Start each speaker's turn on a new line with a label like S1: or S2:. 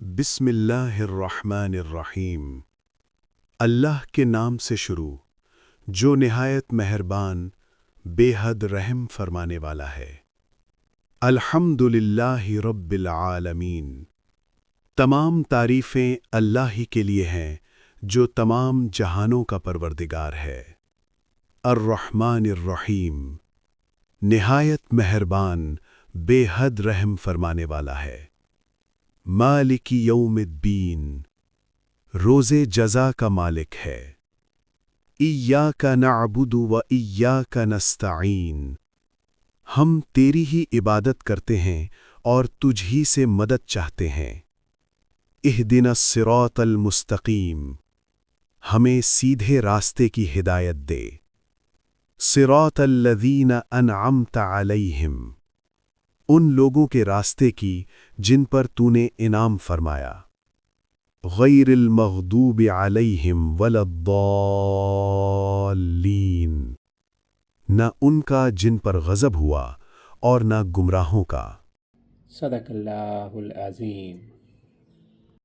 S1: بسم اللہ الرحمن الرحیم۔ اللہ کے نام سے شروع جو نہایت مہربان بے حد رحم فرمانے والا ہے۔ الحمد للہ رب العالمین۔ تمام تعریفیں اللہ ہی کے لیے ہیں جو تمام جہانوں کا پروردگار ہے۔ الرحمن الرحیم، نہایت مہربان بے حد رحم فرمانے والا ہے۔ مالک یوم الدین، روز جزا کا مالک ہے۔ ایاک نعبد و ایاک نستعین، ہم تیری ہی عبادت کرتے ہیں اور تجھ ہی سے مدد چاہتے ہیں۔ اہدنا الصراط المستقیم، ہمیں سیدھے راستے کی ہدایت دے۔ صراط الذین انعمت علیہم، ان لوگوں کے راستے کی جن پر تو نے انعام فرمایا۔ غیر المغضوب علیہم ولا الضالین، نہ ان کا جن پر غضب ہوا اور نہ گمراہوں کا۔
S2: صدق اللہ العظیم۔